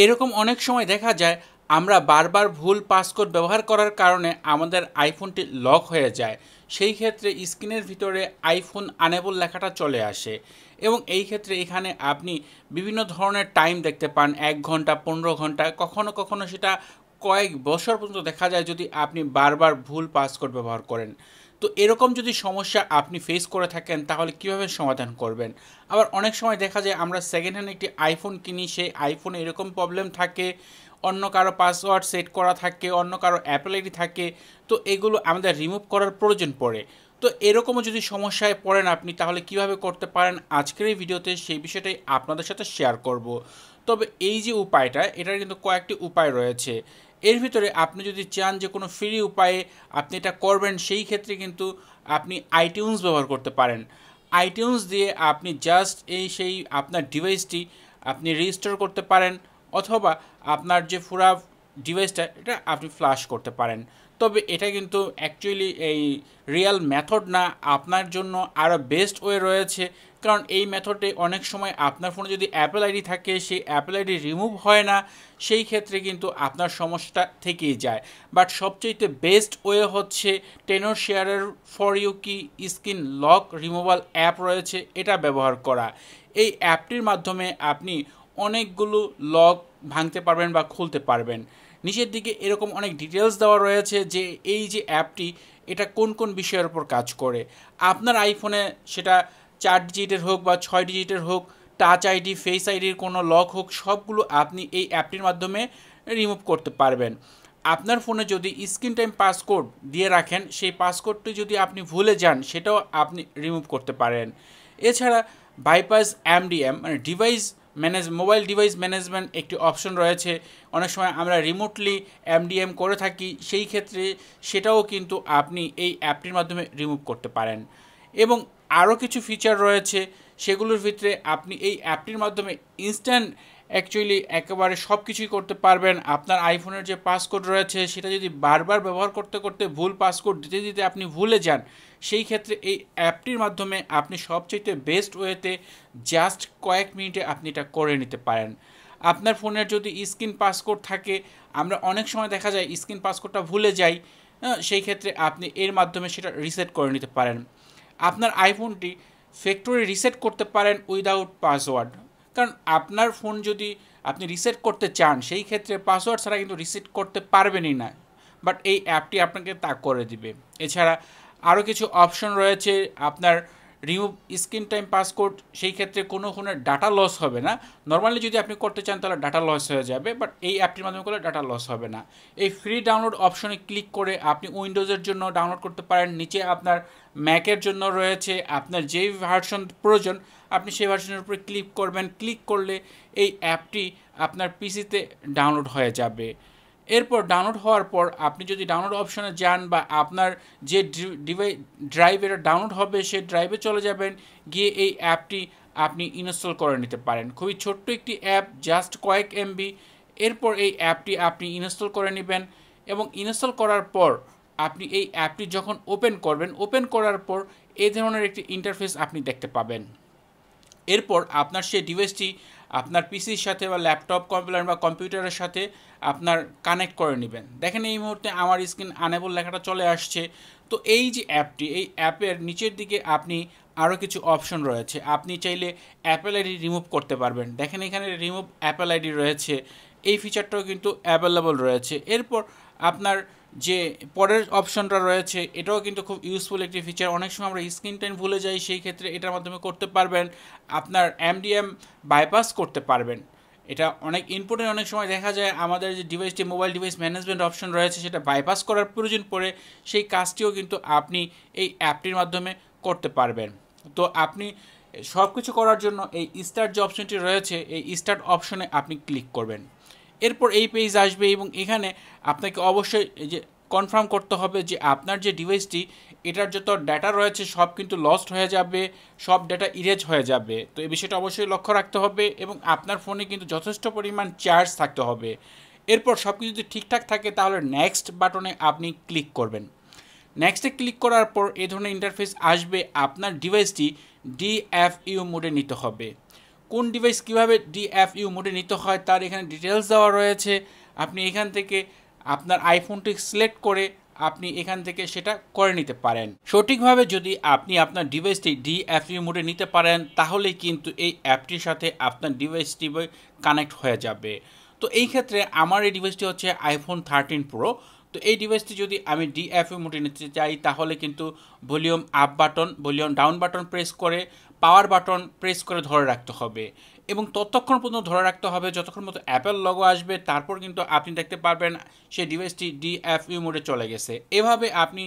এরকম অনেক সময় দেখা যায় আমরা বারবার ভুল পাসকোড ব্যবহার করার কারণে আমাদের আইফোনটি লক হয়ে যায়। সেই ক্ষেত্রে স্ক্রিনের ভিতরে আইফোন আনেবল লেখাটা চলে আসে এবং এই ক্ষেত্রে এখানে আপনি বিভিন্ন ধরনের টাইম দেখতে পান, 1 ঘন্টা, 15 ঘন্টা, কখনো কখনো সেটা কয়েক বছর পর্যন্ত দেখা যায় যদি আপনি বারবার ভুল পাসকোড ব্যবহার করেন। তো এরকম যদি সমস্যা আপনি ফেস করে থাকেন তাহলে কিভাবে সমাধান করবেন? আবার অনেক সময় দেখা যায় আমরা সেকেন্ড হ্যান্ড একটি আইফোন কিনি, সেই আইফোনে এরকম প্রবলেম থাকে, অন্য কারো পাসওয়ার্ড সেট করা থাকে, অন্য কারো অ্যাপল আইডি থাকে, তো এগুলো আমাদের রিমুভ করার প্রয়োজন পড়ে। তো এরকমও যদি সমস্যায় পড়েন আপনি তাহলে কিভাবে করতে পারেন আজকের এই ভিডিওতে সেই বিষয়টাই আপনাদের সাথে শেয়ার করব। তবে এই যে উপায়টা, এটার কিন্তু কয়েকটি উপায় রয়েছে। এর ভিতরে আপনি যদি চান যে কোনো ফ্রি উপায়ে আপনি এটা করবেন, সেই ক্ষেত্রে কিন্তু আপনি আইটিউনস ব্যবহার করতে পারেন। আইটিউনস দিয়ে আপনি জাস্ট সেই আপনার ডিভাইসটি আপনি রেজিস্টার করতে পারেন, অথবা আপনার যে পুরা ডিভাইসটা এটা আপনি ফ্লাশ করতে পারেন। তবে এটা কিন্তু অ্যাকচুয়ালি এই রিয়েল মেথড না, আপনার জন্য আরও বেস্ট ওয়ে রয়েছে। কারণ এই মেথডে অনেক সময় আপনার ফোনে যদি অ্যাপল আইডি থাকে, সেই অ্যাপল আইডি রিমুভ হয় না, সেই ক্ষেত্রে কিন্তু আপনার সমস্যাটা থেকেই যায়। বাট সবচেয়ে বেস্ট ওয়ে হচ্ছে টেনর শেয়ারের ফর ইউ কি স্ক্রিন লক রিমুভাল অ্যাপ রয়েছে, এটা ব্যবহার করা। এই অ্যাপটির মাধ্যমে আপনি অনেকগুলো লক ভাঙতে পারবেন বা খুলতে পারবেন। নিচের দিকে এরকম অনেক ডিটেলস দেওয়া রয়েছে যে এই যে অ্যাপটি এটা কোন কোন বিষয়ের উপর কাজ করে। আপনার আইফোনে সেটা 4 ডিজিটের হোক বা 6 ডিজিটের হোক, টাচ আইডি, ফেস আইডির কোনো লক হোক, সবগুলো আপনি এই অ্যাপটির মাধ্যমে রিমুভ করতে পারবেন। আপনার ফোনে যদি স্ক্রিন টাইম পাসকোড দিয়ে রাখেন, সেই পাসকোডটি যদি আপনি ভুলে যান সেটাও আপনি রিমুভ করতে পারেন। এছাড়া বাইপাস এমডিএম মানে মোবাইল ডিভাইস ম্যানেজমেন্ট একটি অপশন রয়েছে। অনেক সময় আমরা রিমোটলি এমডিএম করে থাকি, সেই ক্ষেত্রে সেটাও কিন্তু আপনি এই অ্যাপটির মাধ্যমে রিমুভ করতে পারেন। এবং আরও কিছু ফিচার রয়েছে, সেগুলোর ভিতরে আপনি এই অ্যাপটির মাধ্যমে ইনস্ট্যান্ট অ্যাকচুয়ালি একেবারে সব কিছুই করতে পারবেন। আপনার আইফোনের যে পাসকোড রয়েছে সেটা যদি বারবার ব্যবহার করতে করতে ভুল পাসকোড দিতে দিতে আপনি ভুলে যান, সেই ক্ষেত্রে এই অ্যাপটির মাধ্যমে আপনি সবচেয়ে বেস্ট ওয়েতে জাস্ট কয়েক মিনিটে আপনি এটা করে নিতে পারেন। আপনার ফোনের যদি স্ক্রিন পাসকোড থাকে, আমরা অনেক সময় দেখা যায় স্ক্রিন পাসকোডটা ভুলে যাই, সেই ক্ষেত্রে আপনি এর মাধ্যমে সেটা রিসেট করে নিতে পারেন। আপনার আইফোনটি ফ্যাক্টরি রিসেট করতে পারেন উইদাউট পাসওয়ার্ড। কারণ আপনার ফোন যদি আপনি রিসেট করতে চান, সেই ক্ষেত্রে পাসওয়ার্ড ছাড়া কিন্তু রিসেট করতে পারবেনই না, বাট এই অ্যাপটি আপনাকে তা করে দিবে। এছাড়া আরও কিছু অপশন রয়েছে, আপনার রিমুভ স্ক্রিন টাইম পাসকোড, সেই ক্ষেত্রে কোনো ফোনের ডাটা লস হবে না। নর্মালি যদি আপনি করতে চান তাহলে ডাটা লস হয়ে যাবে, বাট এই অ্যাপটির মাধ্যমে করলে ডাটা লস হবে না। এই ফ্রি ডাউনলোড অপশনে ক্লিক করে আপনি উইন্ডোজের জন্য ডাউনলোড করতে পারেন, নিচে আপনার ম্যাকের জন্য রয়েছে। আপনার যেই ভার্সন প্রয়োজন আপনি সেই ভার্সনের উপরে ক্লিক করবেন, ক্লিক করলে এই অ্যাপটি আপনার পিসিতে ডাউনলোড হয়ে যাবে। এরপর ডাউনলোড হওয়ার পর আপনি যদি ডাউনলোড অপশনে যান বা আপনার যে ড্রাইভ এটা ডাউনলোড হবে সেই ড্রাইভে চলে যাবেন, গিয়ে এই অ্যাপটি আপনি ইনস্টল করে নিতে পারেন। খুবই ছোট্ট একটি অ্যাপ, জাস্ট কয়েক এমবি। এরপর এই অ্যাপটি আপনি ইনস্টল করে নেবেন এবং ইনস্টল করার পর আপনি এই অ্যাপটি যখন ওপেন করবেন, ওপেন করার পর এই ধরনের একটি ইন্টারফেস আপনি দেখতে পাবেন। এরপর আপনার সেই ডিভাইসটি আপনার পিসির সাথে বা ল্যাপটপ কম্পিউটার বা কম্পিউটারের সাথে আপনার কানেক্ট করে নেবেন। দেখেন এই মুহূর্তে আমার স্ক্রিন আনেবল লেখাটা চলে আসছে। তো এই যে অ্যাপটি, এই অ্যাপের নিচের দিকে আপনি আরও কিছু অপশন রয়েছে। আপনি চাইলে অ্যাপেল আইডি রিমুভ করতে পারবেন। দেখেন এখানে রিমুভ অ্যাপেল আইডি রয়েছে, এই ফিচারটাও কিন্তু অ্যাভেলেবল রয়েছে। এরপর আপনার যে পরের অপশনটা রয়েছে এটাও কিন্তু খুব ইউজফুল একটি ফিচার। অনেক সময় আমরা স্ক্রিন টাইম ভুলে যাই, সেই ক্ষেত্রে এটার মাধ্যমে করতে পারবেন। আপনার এমডিএম বাইপাস করতে পারবেন। এটা অনেক ইম্পর্টেন্ট। অনেক সময় দেখা যায় আমাদের যে ডিভাইসটি মোবাইল ডিভাইস ম্যানেজমেন্ট অপশন রয়েছে সেটা বাইপাস করার প্রয়োজন পড়ে, সেই কাজটিও কিন্তু আপনি এই অ্যাপটির মাধ্যমে করতে পারবেন। তো আপনি সব কিছু করার জন্য এই স্টার্ট যে অপশনটি রয়েছে, এই স্টার্ট অপশনে আপনি ক্লিক করবেন। এরপর এই পেজ আসবে এবং এখানে আপনাকে অবশ্যই যে কনফার্ম করতে হবে যে আপনার যে ডিভাইসটি এটার যত ডাটা রয়েছে সব কিন্তু লস্ট হয়ে যাবে, সব ডাটা ইরেজ হয়ে যাবে। তো এই বিষয়টা অবশ্যই লক্ষ্য রাখতে হবে এবং আপনার ফোনে কিন্তু যথেষ্ট পরিমাণ চার্জ থাকতে হবে। এরপর সব কিছু যদি ঠিকঠাক থাকে তাহলে নেক্সট বাটনে আপনি ক্লিক করবেন। নেক্সটে ক্লিক করার পর এই ধরনের ইন্টারফেস আসবে। আপনার ডিভাইসটি ডিএফইউ মোডে নিতে হবে। কোন ডিভাইস কীভাবে ডিএফইউ মোডে নিতে হয় তার এখানে ডিটেলস দেওয়া রয়েছে। আপনি এখান থেকে আপনার আইফোনটি সিলেক্ট করে আপনি এখান থেকে সেটা করে নিতে পারেন। সঠিকভাবে যদি আপনি আপনার ডিভাইসটি ডিএফইউ মোডে নিতে পারেন তাহলেই কিন্তু এই অ্যাপটির সাথে আপনার ডিভাইসটি কানেক্ট হয়ে যাবে। তো এই ক্ষেত্রে আমার এই ডিভাইসটি হচ্ছে iPhone 13 Pro। তো এই ডিভাইসটি যদি আমি ডিএফইউ মোডে নিতে চাই তাহলে কিন্তু volume up button, volume down button press করে পাওয়ার বাটন প্রেস করে ধরে রাখতে হবে এবং ততক্ষণ পর্যন্ত ধরে রাখতে হবে যতক্ষণ মতো অ্যাপেল লগো আসবে, তারপর কিন্তু আপনি দেখতে পারবেন সেই ডিভাইসটি ডিএফইউ মোডে চলে গেছে। এভাবে আপনি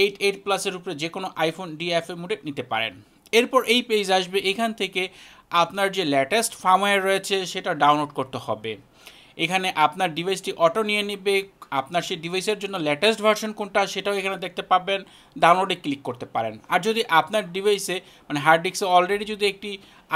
8 প্লাসের উপরে যে কোনো আইফোন ডিএফইউ মোডে নিতে পারেন। এরপর এই পেজ আসবে, এখান থেকে আপনার যে লেটেস্ট ফার্মওয়্যার রয়েছে সেটা ডাউনলোড করতে হবে। এখানে আপনার ডিভাইসটি অটো নিয়ে নেবে, আপনার সেই ডিভাইসের জন্য লেটেস্ট ভার্সন কোনটা সেটাও এখানে দেখতে পাবেন, ডাউনলোডে ক্লিক করতে পারেন। আর যদি আপনার ডিভাইসে মানে হার্ড ডিস্কে অলরেডি যদি একটি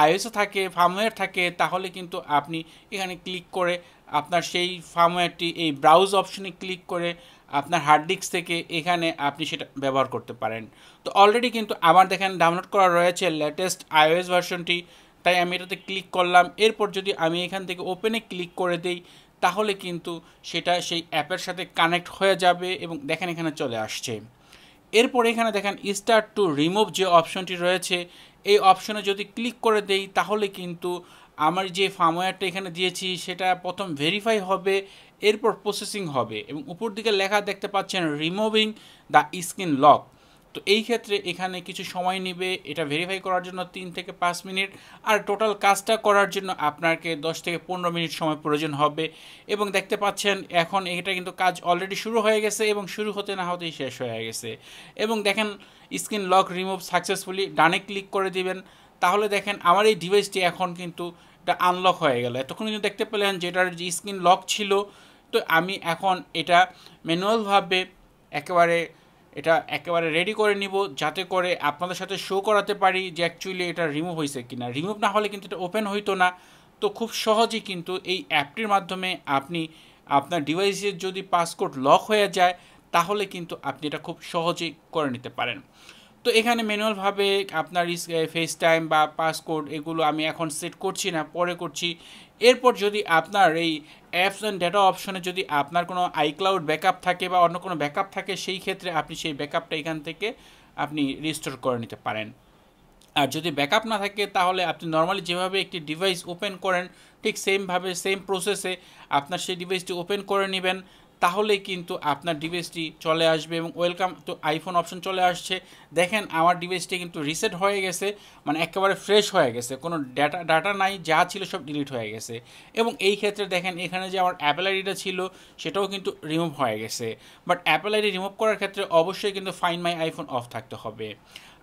iOS থাকে, ফার্মওয়্যার থাকে, তাহলে কিন্তু আপনি এখানে ক্লিক করে আপনার সেই ফার্মওয়্যারটি এই ব্রাউজ অপশনে ক্লিক করে আপনার হার্ড ডিস্ক থেকে এখানে আপনি সেটা ব্যবহার করতে পারেন। তো অলরেডি কিন্তু আমার দেখেন ডাউনলোড করা রয়েছে লেটেস্ট iOS ভার্সনটি, তাই আমি এটাতে ক্লিক করলাম। এরপর যদি আমি এখান থেকে ওপেনে ক্লিক করে দিই তাহলে কিন্তু সেটা সেই অ্যাপের সাথে কানেক্ট হয়ে যাবে এবং দেখেন এখানে চলে আসছে। এরপর এখানে দেখেন স্টার্ট টু রিমুভ যে অপশনটি রয়েছে এই অপশনে যদি ক্লিক করে দেই তাহলে কিন্তু আমার যে ফার্মওয়্যারটা এখানে দিয়েছি সেটা প্রথম ভেরিফাই হবে, এরপর প্রসেসিং হবে এবং উপর দিকে লেখা দেখতে পাচ্ছেন রিমুভিং দ্য স্ক্রিন লক। তো এই ক্ষেত্রে এখানে কিছু সময় নেবে এটা ভেরিফাই করার জন্য 3 থেকে 5 মিনিট, আর টোটাল কাজটা করার জন্য আপনাকে 10 থেকে 15 মিনিট সময় প্রয়োজন হবে। এবং দেখতে পাচ্ছেন এখন এটা কিন্তু কাজ অলরেডি শুরু হয়ে গেছে এবং শুরু হতে না হতেই শেষ হয়ে গেছে। এবং দেখেন স্ক্রিন লক রিমুভ সাকসেসফুলি, ডানে ক্লিক করে দিবেন। তাহলে দেখেন আমার এই ডিভাইসটি এখন কিন্তু এটা আনলক হয়ে গেল। এতক্ষণ কিন্তু দেখতে পেলেন যে এটার যে স্ক্রিন লক ছিল। তো আমি এখন এটা ম্যানুয়ালভাবে একেবারে রেডি করে নিব যাতে করে আপনাদের সাথে শো করাতে পারি যে অ্যাকচুয়ালি এটা রিমুভ হয়েছে কিনা। রিমুভ না হলে কিন্তু এটা ওপেন হইতো না। তো খুব সহজেই কিন্তু এই অ্যাপটির মাধ্যমে আপনি আপনার ডিভাইসের যদি পাসকোড লক হয়ে যায় তাহলে কিন্তু আপনি এটা খুব সহজেই করে নিতে পারেন। তো এখানে ম্যানুয়ালভাবে আপনার ফেস টাইম বা পাসকোড এগুলো আমি এখন সেট করছি না, পরে করছি। এরপর যদি আপনার এই অ্যাপস অ্যান্ড ডেটা অপশনে যদি আপনার কোনো আইক্লাউড ব্যাকআপ থাকে বা অন্য কোনো ব্যাকআপ থাকে সেই ক্ষেত্রে আপনি সেই ব্যাকআপটা এখান থেকে আপনি রিস্টোর করে নিতে পারেন। আর যদি ব্যাকআপ না থাকে তাহলে আপনি নর্মালি যেভাবে একটি ডিভাইস ওপেন করেন ঠিক সেমভাবে সেম প্রসেসে আপনার সেই ডিভাইসটি ওপেন করে নেবেন, তাহলেই কিন্তু আপনার ডিভাইসটি চলে আসবে এবং ওয়েলকাম টু আইফোন অপশন চলে আসছে। দেখেন আমার ডিভাইসটি কিন্তু রিসেট হয়ে গেছে, মানে একেবারে ফ্রেশ হয়ে গেছে, কোনো ডাটা নাই, যা ছিল সব ডিলিট হয়ে গেছে। এবং এই ক্ষেত্রে দেখেন এখানে যে আমার অ্যাপেল আইডিটা ছিল সেটাও কিন্তু রিমুভ হয়ে গেছে। বাট অ্যাপেল আইডি রিমুভ করার ক্ষেত্রে অবশ্যই কিন্তু ফাইন্ড মাই আইফোন অফ থাকতে হবে।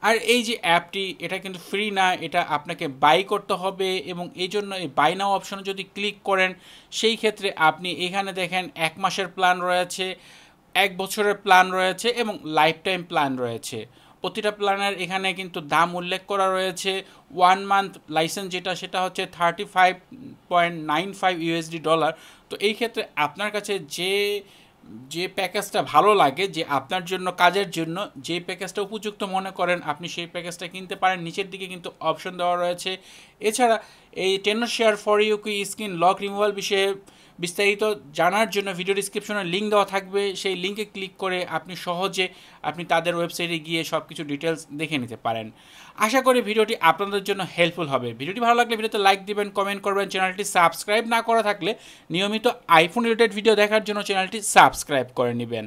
আর এই যে অ্যাপটি এটা কিন্তু ফ্রি না, এটা আপনাকে বাই করতে হবে এবং এই জন্য এই বাই নাও অপশনে যদি ক্লিক করেন সেই ক্ষেত্রে আপনি এখানে দেখেন 1 মাসের প্ল্যান রয়েছে, 1 বছরের প্ল্যান রয়েছে এবং লাইফ টাইম প্ল্যান রয়েছে। প্রতিটা প্ল্যানের এখানে কিন্তু দাম উল্লেখ করা রয়েছে। 1 মান্থ লাইসেন্স যেটা সেটা হচ্ছে $35.95 তো এই ক্ষেত্রে আপনার কাছে যে প্যাকেজটা ভালো লাগে, যে আপনার জন্য কাজের জন্য যে প্যাকেজটা উপযুক্ত মনে করেন আপনি সেই প্যাকেজটা কিনতে পারেন। নিচের দিকে কিন্তু অপশন দেওয়া রয়েছে। এছাড়া এই টেনর শেয়ার ফর ইউ কি স্ক্রিন লক রিমুভাল বিষয়ে বিস্তারিত জানার জন্য ভিডিও ডিসক্রিপশনে লিঙ্ক দেওয়া থাকবে, সেই লিঙ্কে ক্লিক করে আপনি সহজে আপনি তাদের ওয়েবসাইটে গিয়ে সব কিছু ডিটেলস দেখে নিতে পারেন। আশা করি ভিডিওটি আপনাদের জন্য হেল্পফুল হবে। ভিডিওটি ভালো লাগলে ভিডিওতে লাইক দিবেন, কমেন্ট করবেন। চ্যানেলটি সাবস্ক্রাইব না করা থাকলে নিয়মিত আইফোন রিলেটেড ভিডিও দেখার জন্য চ্যানেলটি সাবস্ক্রাইব করে নেবেন।